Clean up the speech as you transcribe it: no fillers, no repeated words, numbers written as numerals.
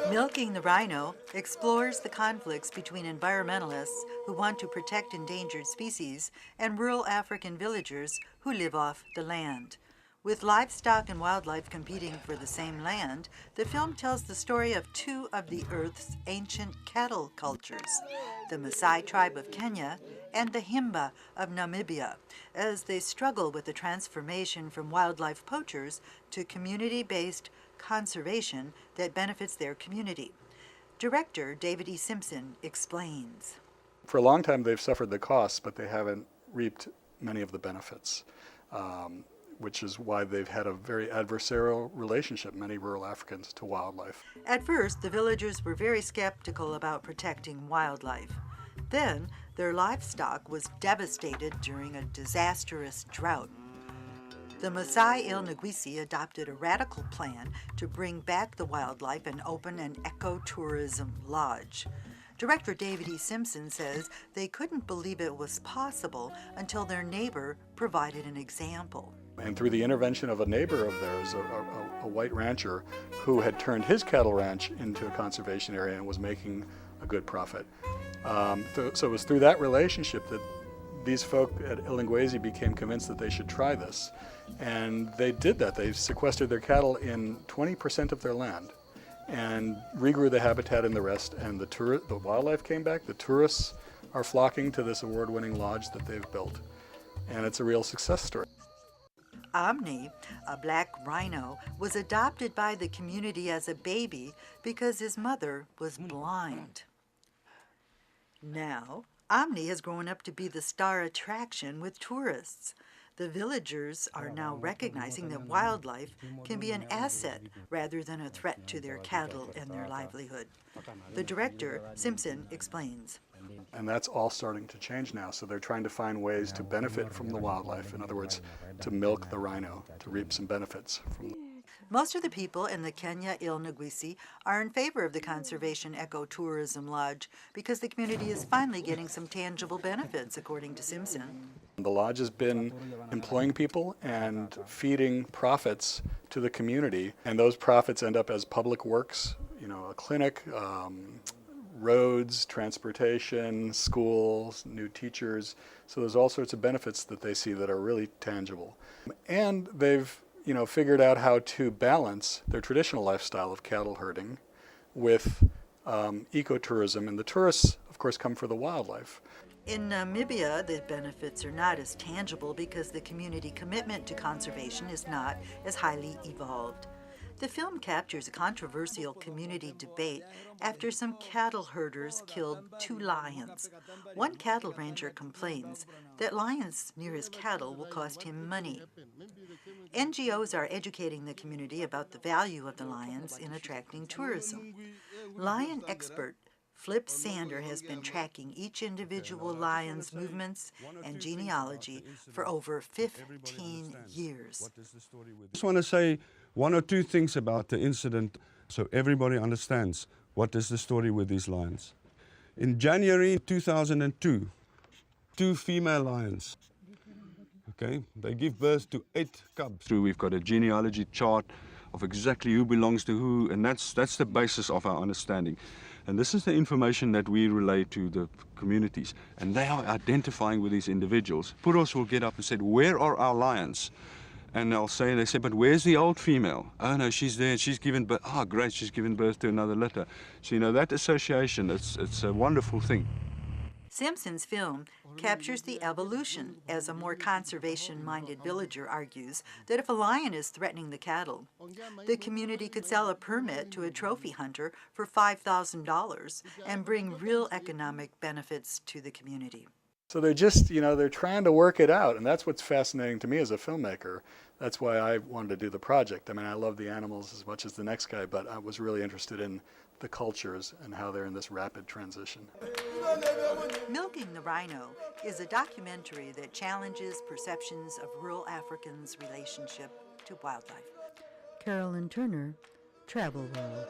Milking the Rhino explores the conflicts between environmentalists who want to protect endangered species and rural African villagers who live off the land. With livestock and wildlife competing for the same land, the film tells the story of two of the Earth's ancient cattle cultures, the Maasai tribe of Kenya and the Himba of Namibia, as they struggle with the transformation from wildlife poachers to community-based conservation that benefits their community. Director David E. Simpson explains. For a long time they've suffered the costs, but they haven't reaped many of the benefits, which is why they've had a very adversarial relationship, many rural Africans, to wildlife. At first, the villagers were very skeptical about protecting wildlife. Then, their livestock was devastated during a disastrous drought. The Maasai Il-Ngwisi adopted a radical plan to bring back the wildlife and open an ecotourism lodge. Director David E. Simpson says they couldn't believe it was possible until their neighbor provided an example. And through the intervention of a neighbor of theirs, a white rancher who had turned his cattle ranch into a conservation area and was making a good profit. So it was through that relationship that these folk at Il-Ngwisi became convinced that they should try this. And they did that. They sequestered their cattle in 20% of their land and regrew the habitat in the rest, and the wildlife came back. The tourists are flocking to this award-winning lodge that they've built, and it's a real success story. Omni, a black rhino, was adopted by the community as a baby because his mother was blind. Now, Omni has grown up to be the star attraction with tourists. The villagers are now recognizing that wildlife can be an asset rather than a threat to their cattle and their livelihood. The director, Simpson, explains. And that's all starting to change now, so they're trying to find ways to benefit from the wildlife. In other words, to milk the rhino, to reap some benefits from Most of the people in the Kenya Il-Ngwisi are in favor of the Conservation Ecotourism Lodge because the community is finally getting some tangible benefits, according to Simpson. The lodge has been employing people and feeding profits to the community, and those profits end up as public works, a clinic, roads, transportation, schools, new teachers. So there's all sorts of benefits that they see that are really tangible. And they've figured out how to balance their traditional lifestyle of cattle herding with ecotourism, and the tourists, of course, come for the wildlife. In Namibia, the benefits are not as tangible because the community commitment to conservation is not as highly evolved. The film captures a controversial community debate after some cattle herders killed 2 lions. One cattle rancher complains that lions near his cattle will cost him money. NGOs are educating the community about the value of the lions in attracting tourism. Lion expert Flip Sander has been tracking each individual lion's movements and genealogy for over 15 years. I just want to say 1 or 2 things about the incident so everybody understands what is the story with these lions. In January 2002, 2 female lions, they give birth to 8 cubs. We've got a genealogy chart of exactly who belongs to who, and that's the basis of our understanding. And this is the information that we relay to the communities, and they are identifying with these individuals. Puros will get up and say, "Where are our lions?" And they say, "But where's the old female?" "Oh no, she's there, she's given birth." "Ah, great, she's given birth to another litter." So that association, it's a wonderful thing. Simpson's film captures the evolution as a more conservation-minded villager argues that if a lion is threatening the cattle, the community could sell a permit to a trophy hunter for $5,000 and bring real economic benefits to the community. So they're just, they're trying to work it out, and that's what's fascinating to me as a filmmaker. That's why I wanted to do the project. I mean, I love the animals as much as the next guy, but I was really interested in the cultures and how they're in this rapid transition. Milking the Rhino is a documentary that challenges perceptions of rural Africans' relationship to wildlife. Carolyn Turner, Travel World.